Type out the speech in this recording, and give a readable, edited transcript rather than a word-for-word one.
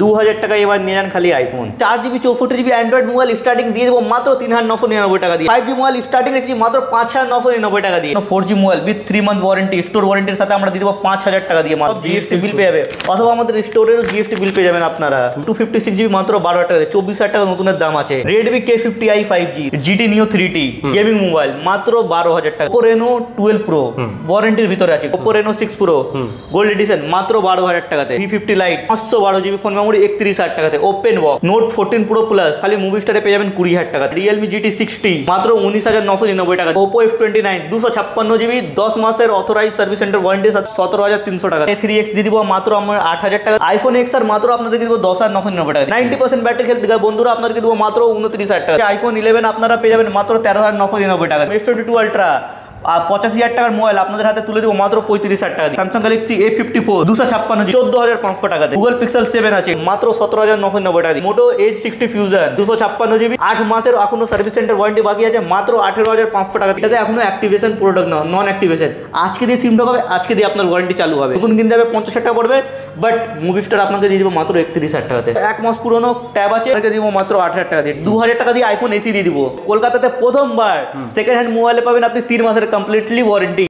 2000 টাকা এবার নিয়ে যান খালি iPhone. 4GB 64GB Android mobile starting দিয়ে দেবো মাত্র 3999 টাকা দিয়ে। 5G মোবাইল স্টার্টিং রেখেছি মাত্র 5999 টাকা দিয়ে। 4G mobile with 3 month warranty, store ওয়ারেন্টির সাথে আমরা দিয়ে দেবো 5000 টাকা দিয়ে। মাত্র জিএসটি বিল পেয়ে যাবে, অথবা আমাদের স্টোরেরও জিএসটি বিল পেয়ে যাবেন আপনারা। 256GB মাত্র 12000 টাকা দিয়ে, 24000 টাকা নতুনের দাম আছে। Redmi K50i 5G GT Neo 3T gaming mobile মাত্র 12000 টাকা। Oppo Reno 12 Pro ওয়ারেন্টির ভিতরে আছে। Oppo Reno 6 Pro gold addition মাত্র 12000 টাকাতে। V50 Lite 512GB phone memory 31000 টাকাতে। Open box note 14 Pro plus খালি মুভি স্টারে পেয়ে যাবেন 20000 টাকা। Realme GT 60 মাত্র 19999 টাকা। Oppo F29 256GB 10 মাসের অথরাইজ সার্ভিস সেন্টার ওয়ারেন্টি 17300 টাকা। A3X দিয়ে দিব মাত্র আমরা 8000 টাকা। iPhone XR মাত্র আপনাদেরকে দিব 10999 টাকা। 90% ব্যাটারি হেলথ দিঘা বন্ধুরা আপনাদেরকে দিব মাত্র 29000 টাকা। iPhone 11 আপনারা পেয়ে যাবেন মাত্র 13999 টাকা। S22 Ultra 85000 টাকার মোবাইল আপনাদের হাতে তুলে দেবো মাত্র 35000 টাকা। স্যামসাং গ্যালাক্সি A54 256GB 14500 টাকাতে। গুগল পিক্সেল 7 আছে মাত্র 17999 টাকা। মোটো এজ 60 ফিউশন 256GB 8 মাসের এখনো সার্ভিস সেন্টার ওয়ারেন্টি বাকি আছে মাত্র 18500 টাকা। এটাতে এখনো অ্যাক্টিভেশন প্রোডাক্ট না, নন অ্যাক্টিভেশন। আজকে দিয়ে সিম ঢোকাবে, আজকে দিয়ে আপনার ওয়ারেন্টি চালু হবে। নতুন কিনতে হবে 50000 টাকা পড়বে, বাট মুভি স্টার আপনাকে দিয়ে দেবো মাত্র 31000 টাকাতে। 1 মাস পুরনো ট্যাব আছে, এটাকে দিব মাত্র 8000 টাকা দিয়ে। 2000 টাকা দিয়ে আইফোন এসি দিয়ে দিব। কলকাতাতে প্রথমবার সেকেন্ড হ্যান্ড মোবাইলে পাবেন আপনি 3 মাসের কমপ্লিটলি ওয়ারেন্টি।